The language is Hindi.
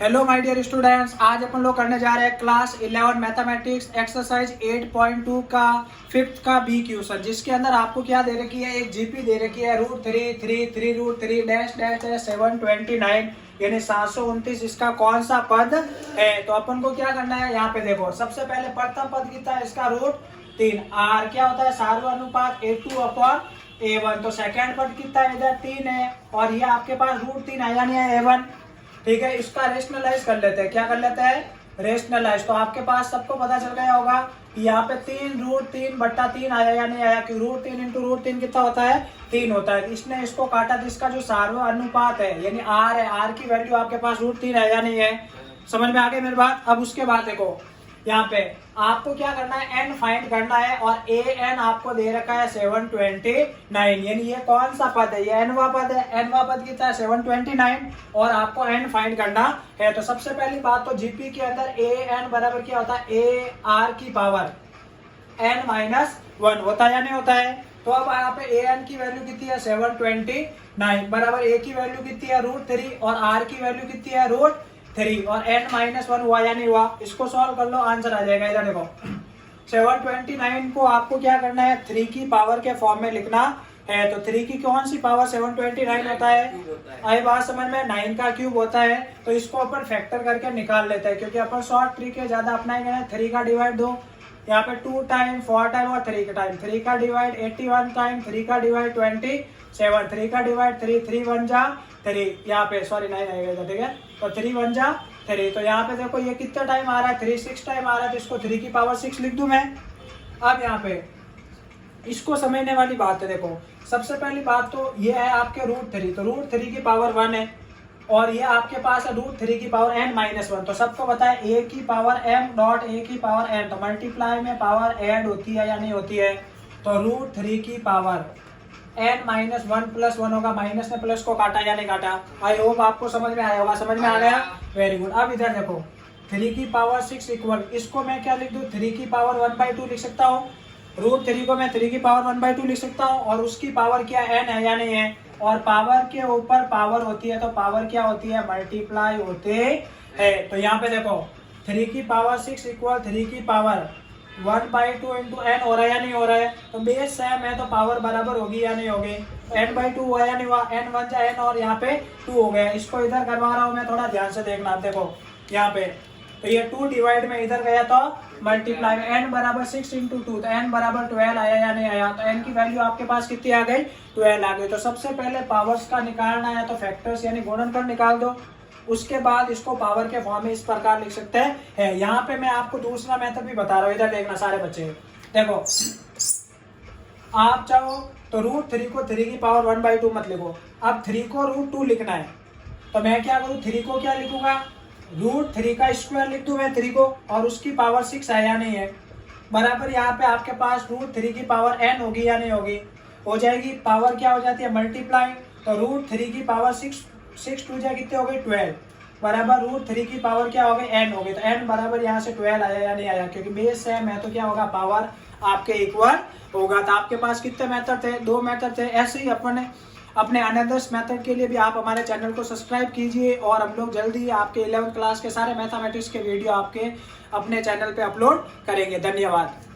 हेलो माय डियर स्टूडेंट्स, आज अपन लोग करने जा रहे हैं क्लास 11 मैथमेटिक्स एक्सरसाइज 8.2 का फिफ्थ का बी क्वेश्चन, जिसके अंदर आपको क्या दे रखी है, एक जीपी दे रखी है √3 डैश डैश 729 यानी 729। इसका कौन सा पद है? तो अपन को क्या करना है, यहाँ पे देखो। सबसे पहले प्रथम पद कितना है इसका, √3। आर क्या होता है, सार्वनुपात A2/A1। तो सेकेंड पद कितना है, इधर 3 है और ये आपके पास √3 आया नहीं है A1। ठीक है, इसका रेशनलाइज कर लेते हैं। क्या कर लेते हैं, रेशनलाइज। तो आपके पास सबको पता चल गया होगा कि यहाँ पे 3√3/3 आया या नहीं आया, कि √3 इंटू √3 कितना होता है, 3 होता है। इसने इसको काटा, तो इसका जो सार्वनुपात है यानी आर है, आर की वैल्यू आपके पास √3 है या नहीं है। समझ में आ गई मेरी बात। अब उसके बाद देखो, यहाँ पे आपको क्या करना है, एन फाइंड करना है और ए एन आपको दे रखा है 729। यानी ये कौन सा पद है, ये एनवा पद है। एनवा पद कितना है, 729 और आपको एन फाइंड करना है। तो सबसे पहली बात तो जीपी के अंदर ए एन बराबर क्या होता है, ए आर की पावर n-1 होता है या नहीं होता है। तो अब यहाँ पे ए एन की वैल्यू कितनी है, 729 बराबर ए की वैल्यू कितनी है, √3 और आर की वैल्यू कितनी है, √3 और n-1 हुआ या नहीं हुआ। इसको सॉल्व कर लो, आंसर आ जाएगा। इधर देखो 729 को आपको क्या करना है, 3 की पावर के फॉर्म में लिखना है। तो 3 की कौन सी पावर 729 होता है, आई बात समझ में। 9 का क्यूब होता है। तो इसको अपन फैक्टर करके निकाल लेते हैं, क्योंकि अपन शॉर्ट ट्रिक है ज्यादा अपनाएंगे। 3 का डिवाइड दो, यहाँ पे 2 टाइम 4 टाइम और 3 का टाइम। 3 का डिवाइड 81 टाइम, 3 का डिवाइड 27, 3 का डिवाइड 3 1 जा 3, यहाँ पे सॉरी 9 आएगा इधर। ठीक है, तो 3 1 जा 3। तो यहाँ पे देखो ये कितना टाइम आ रहा है, 6 टाइम आ रहा है। तो इसको 3 की पावर 6 लिख दूं मैं। अब यहाँ पे इसको समझने वाली बात है। देखो सबसे पहली बात तो ये है आपके √3, तो √3 की पावर 1 है और ये आपके पास है √3 की पावर n-1। तो सबको पता है a की पावर m डॉट a की पावर n, तो मल्टीप्लाई में पावर ऐड होती है या नहीं होती है। तो √3 की पावर n-1 प्लस 1 होगा, माइनस ने प्लस को काटा या नहीं काटा। आई होप आपको समझ में आया होगा। समझ में आ गया, वेरी गुड। अब इधर देखो 3 की पावर 6 इक्वल, इसको मैं क्या लिख दूं, 3 की पावर 1/2 लिख सकता हूँ। √3 को मैं 3 की पावर 1/2 लिख सकता हूँ और उसकी पावर क्या n है या नहीं है। और पावर के ऊपर पावर होती है तो पावर क्या होती है, मल्टीप्लाई होते हैं। तो यहाँ पे देखो 3 की पावर 6 इक्वल 3 की पावर 1/2 इंटू n हो रहा है या नहीं हो रहा है। तो बेस सेम है तो पावर बराबर होगी या नहीं होगी। n/2 हुआ या नहीं हुआ, n1 जा n और यहाँ पे 2 हो गया। इसको इधर करवा रहा हूँ मैं, थोड़ा ध्यान से देखना। देखो यहाँ पे तो ये 2 डिवाइड में इधर गया तो मल्टीप्लाई में n बराबर 6 इंटू 2, तो n बराबर 12 आया या नहीं आया। तो n की वैल्यू आपके पास कितनी आ गई, 12 आ गई। तो सबसे पहले पावर्स का निकालना है तो फैक्टर्स यानी गुणनफल निकाल दो। उसके बाद इसको पावर के फॉर्म में इस प्रकार लिख सकते हैं। यहाँ पे मैं आपको दूसरा मेथड भी बता रहा हूँ, इधर देखना सारे बच्चे। देखो आप चाहो तो √3 को 3 की पावर 1/2 मत लिखो। अब 3 को √2 लिखना है तो मैं क्या करूँ, 3 को क्या लिखूंगा, √3 का स्क्वायर लिख दूं मैं 3 को और उसकी पावर 6 है या नहीं है। बराबर यहाँ पे आपके पास √3 की पावर n होगी या नहीं होगी, हो जाएगी। पावर क्या हो जाती है, मल्टीप्लाई। तो √3 की पावर 6 2 जा कितने हो गई, 12 बराबर √3 की पावर क्या हो गई, n हो गई। तो n बराबर यहाँ से 12 आया या नहीं आया, क्योंकि बेस सेम है तो क्या होगा, पावर आपके इक्वल होगा। तो आपके पास कितने मेथड थे, 2 मेथड थे। ऐसे ही अपने अनदर्स मेथड के लिए भी आप हमारे चैनल को सब्सक्राइब कीजिए और हम लोग जल्दी आपके 11th क्लास के सारे मैथमेटिक्स के वीडियो आपके अपने चैनल पे अपलोड करेंगे। धन्यवाद।